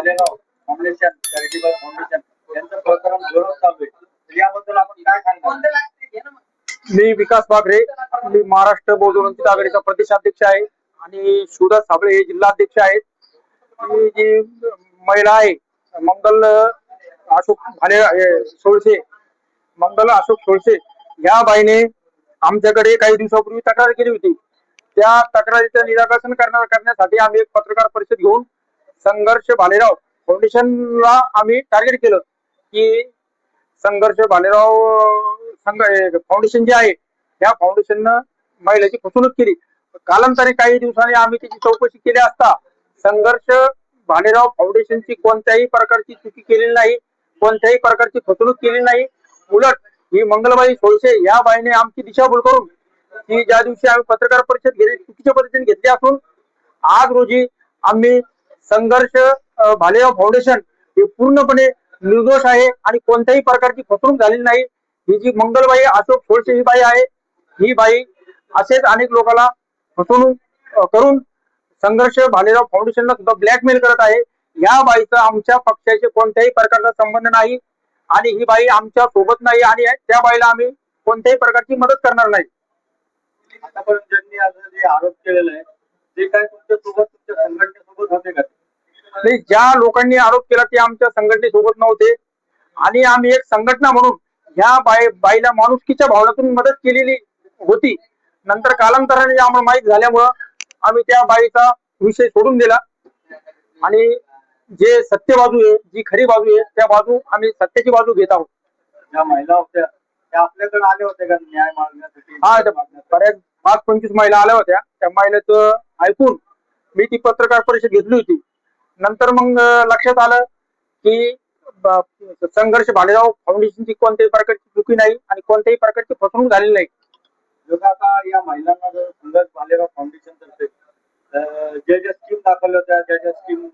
Bhalerao foundation charitable foundation यांचं प्रकरण जोरात चालू आहे. तर याबद्दल आपण काय सांगणार? मी विकास बागरे, मी महाराष्ट्र बहुजन वंचित आघाडीचा प्रदेशाध्यक्ष आहे आणि शिवदास साबळे हे जिल्हाध्यक्ष आहेत. ही जी महिला आहे मंगल अशोक सोळसे, मंगल अशोक सोळसे या बाईने आमच्याकडे काही दिवसापूर्वी तक्रार केली होती. त्या तक्रारीचं निराकरण करण्यासाठी आम्ही एक पत्रकार परिषद घेऊन संघर्ष भालेराव फाउंडेशनला आम्ही टार्गेट केलं की संघर्ष भालेराव फाउंडेशन जे आहे त्या फाउंडेशननं महिलेची फसवणूक केली. कालांतराने काही दिवसांनी आम्ही त्याची चौकशी केली असता संघर्ष भालेराव फाउंडेशनची कोणत्याही प्रकारची चुकी केलेली नाही, कोणत्याही प्रकारची फसवणूक केलेली नाही. उलट ही मंगलबाई सोळसे या बाईने आमची दिशाभूल करून की ज्या दिवशी आम्ही पत्रकार परिषद चुकीच्या पद्धतीने घेतली असून आज रोजी आम्ही संघर्ष भालेराव फाउंडेशन हे पूर्णपणे निर्दोष आहे आणि कोणत्याही प्रकारची फसवणूक झालेली नाही. ही जी मंगलबाई अशोक सोळसे ही बाई आहे, ही बाई असेच अनेक लोकांना फसवणूक करून संघर्ष भालेराव फाउंडेशनला सुद्धा ब्लॅकमेल करत आहे. या बाईचा आमच्या पक्षाचे कोणत्याही प्रकारचा संबंध नाही आणि ही बाई आमच्या सोबत नाही आणि त्या बाईला आम्ही कोणत्याही प्रकारची मदत करणार नाही. आतापर्यंत ज्यांनी आज जे आरोप केलेला आहे ते काय तुमच्या संघटनेसोबत होते का? नाही, ज्या लोकांनी आरोप केला ते आमच्या संघटनेसोबत नव्हते आणि आम्ही एक संघटना म्हणून ह्या बाईला माणुसकीच्या भावनातून मदत केलेली होती. नंतर कालांतराने आम्हाला माहीत झाल्यामुळं आम्ही त्या बाईचा विषय सोडून दिला आणि जे सत्य बाजू आहे, जी खरी बाजू आहे त्या बाजू आम्ही सत्याची बाजू घेत आहोत. ज्या महिला होत्या त्या आपल्याकडे आले होते का न्याय मागण्यासाठी? हा, बऱ्याच 5-25 महिला आल्या होत्या. त्या महिलेचं ऐकून मी ती पत्रकार परिषद घेतली होती. नंतर मग लक्षात आलं की संघर्ष भालेराव फाउंडेशनची कोणत्याही प्रकारची चुकी नाही आणि कोणत्याही प्रकारची फसवणूक झालेली नाही. जर आता या महिलांना जर संघर्ष भालेराव फाउंडेशन तर्फे ज्या स्कीम दाखवल्या होत्या, ज्या स्कीम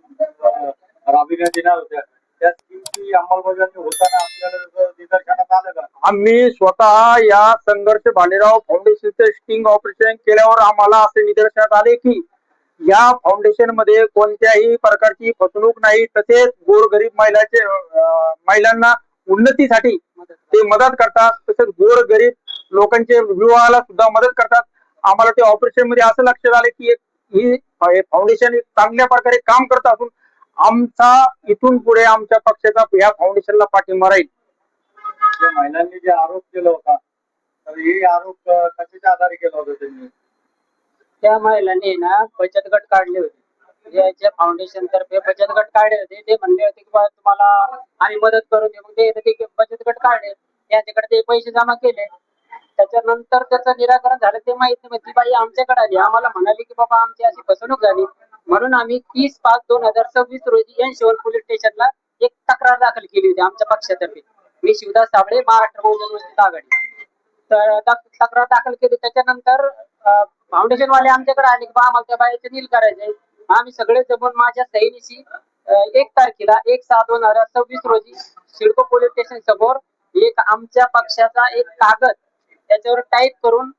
राबविण्यात येणार होत्या त्या स्कीमची अंमलबजावणी होताना आपल्याला निदर्शनात आलं का? आम्ही स्वतः या संघर्ष भालेराव फाउंडेशनचे स्टिंग ऑपरेशन केल्यावर आम्हाला असे निदर्शनात आले की या फाउंडेशन मध्ये कोणत्याही प्रकारची फसवणूक नाही. तसेच गोरगरीब महिलांना उन्नतीसाठी ते मदत करतात. तसेच गोरगरीब लोकांचे विवाहाला सुद्धा मदत करतात. आम्हाला ते ऑपरेशन मध्ये असं लक्षात आलं की ही फाउंडेशन एक चांगल्या प्रकारे काम करत असून आमचा इथून पुढे आमच्या पक्षाचा या फाउंडेशनला पाठिंबा राहील. या महिलांनी जे आरोप केला होता तर हे आरोप कशाच्या आधारे केला होता त्यांनी? त्या महिलांनी ना बचत गट काढले होते. ज्या फाउंडेशन तर्फे बचत गट काढले होते ते म्हणले होते की बा तुम्हाला आम्ही मदत करून देऊ. मग ते बचत गट काढले, त्यांच्याकडे ते पैसे जमा केले. त्याच्यानंतर त्याचं निराकरण झालं ते माहित नाही. ती बाई आमच्याकडे आली, आम्हाला म्हणाली की बाबा आमची अशी फसवणूक झाली म्हणून आम्ही 30/5/2026 रोजी एन पोलीस स्टेशनला एक तक्रार दाखल केली होती आमच्या पक्षातर्फे. मी शिवदास साबळे, महाराष्ट्र बहुजन वंचित आघाडी. तर तक्रार दाखल केली. त्याच्यानंतर फाउंडेशन वाले आमच्याकडे आले की बा आम्हाला त्या बाईचं नील करायचंय. आम्ही सगळे जमून माझ्या सैनिशी 1 तारखेला 1/6/2026 रोजी सिडको पोलीस स्टेशन समोर एक आमच्या पक्षाचा एक कागद त्याच्यावर टाईप करून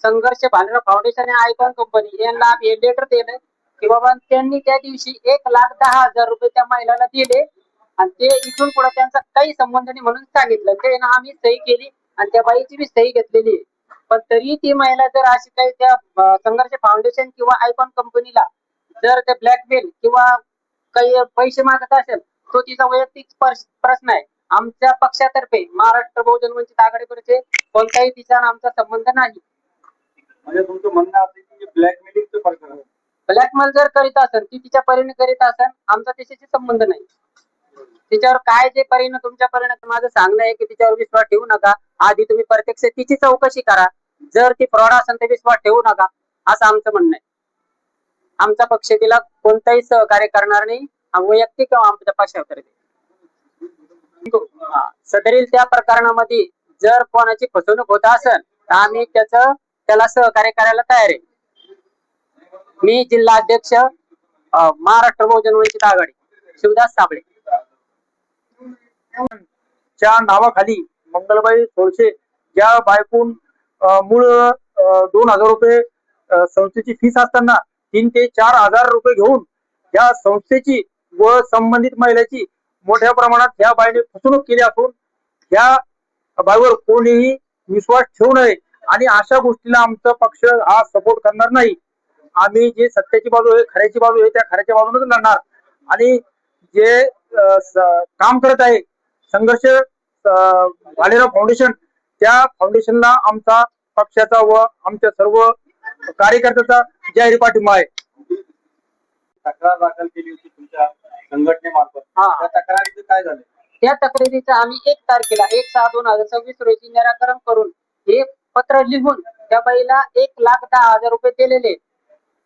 संघर्ष भालेराव फाउंडेशन आयकॉन कंपनी यांना आम्ही हे लेटर दिलं की बाबा त्यांनी त्या दिवशी 1,10,000 रुपये त्या महिलाला दिले आणि ते इथून पुढे त्यांचा काही संबंध नाही म्हणून सांगितलं. ते ना आम्ही सही केली आणि त्या बाईची बी सही घेतलेली आहे. पण तरी ती महिला जर अशी काही त्या संघर्ष फाउंडेशन किंवा आयकॉन कंपनीला जर ते ब्लॅकमेल किंवा काही पैसे मागत असेल तो तिचा वैयक्तिक प्रश्न आहे. आमच्या पक्षातर्फे महाराष्ट्र बहुजन वंचित आघाडीकडे कोणताही तिचा आमचा संबंध नाही. म्हणजे तुमचं म्हणणं असं की ब्लॅकमेलिंगचं प्रकरण आहे? ब्लॅकमेल जर करीत असेल ती तिच्या परीने करीत असेल, आमचा त्याच्याशी संबंध नाही. तिच्यावर काय जे परिणाम तुमच्या परिणाम माझं सांगणं आहे की तिच्यावर विश्वास ठेवू नका. आधी तुम्ही प्रत्यक्ष तिची चौकशी करा. जर ती फ्रॉड असेल तर विश्वास ठेवू नका असं आमचं म्हणणं आहे. आमचा पक्ष तिला कोणताही सहकार्य करणार नाही, वैयक्तिक किंवा आमच्या पक्षातर्फे. सदरील त्या प्रकरणामध्ये जर कोणाची फसवणूक होत असेल तर आम्ही त्याला सहकार्य करायला तयार आहे. मी जिल्हा अध्यक्ष महाराष्ट्र बहुजन वंचित आघाडी शिवदास साबळे च्या नावाखाली मंगलबाई सोळसे ज्या बायकून मूळ 2,000 रुपये संस्थेची फीस असताना 3,000 ते 4,000 रुपये घेऊन या संस्थेची व संबंधित महिलेची मोठ्या प्रमाणात ह्या बाईने फसवणूक केली असून ह्या बाईवर कोणीही विश्वास ठेवू नये आणि अशा गोष्टीला आमचा पक्ष हा सपोर्ट करणार नाही. आम्ही जे सत्याची बाजू आहे, खऱ्याची बाजू आहे, त्या खऱ्याच्या बाजूनच लढणार आणि जे काम करत आहे संघर्ष भालेराव फाउंडेशन, त्या फाउंडेशनला आमचा पक्षाचा व आमच्या सर्व कार्यकर्त्याचा जाहीर पाठिंबा आहे. तक्रार दाखल केली होती तुमच्या संघटनेमार्फत, हा. त्या तक्रारीचं काय झालं? त्या तक्रारीचं आम्ही 1 तारखेला 1/6/2026 रोजी निराकरण करून हे पत्र लिहून त्या बाईला 1,10,000 रुपये दिलेले.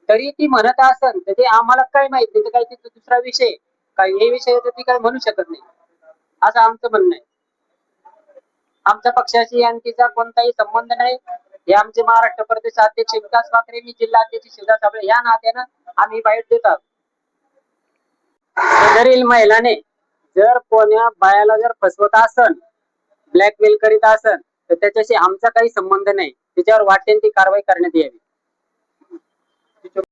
तरी ती म्हणत असेल तर ते आम्हाला काय माहिती, तर काही तिचा दुसरा विषय काही हे विषय तर ती काय म्हणू शकत नाही असं आमचं म्हणणं आहे. आमच्या पक्षाशी आणि तिचा कोणताही संबंध नाही. हे आमचे महाराष्ट्र प्रदेश अध्यक्ष विकास पात्रे, मी जिल्हा अध्यक्ष शिवदास साबळे या नात्यानं आम्ही बाईट देत आहोत. सदरील महिलाने जर कोण्या बायाला जर फसवत असन, ब्लॅकमेल करीत असन, तर त्याच्याशी आमचा काही संबंध नाही. त्याच्यावर वाटेल ती कारवाई करण्यात यावी.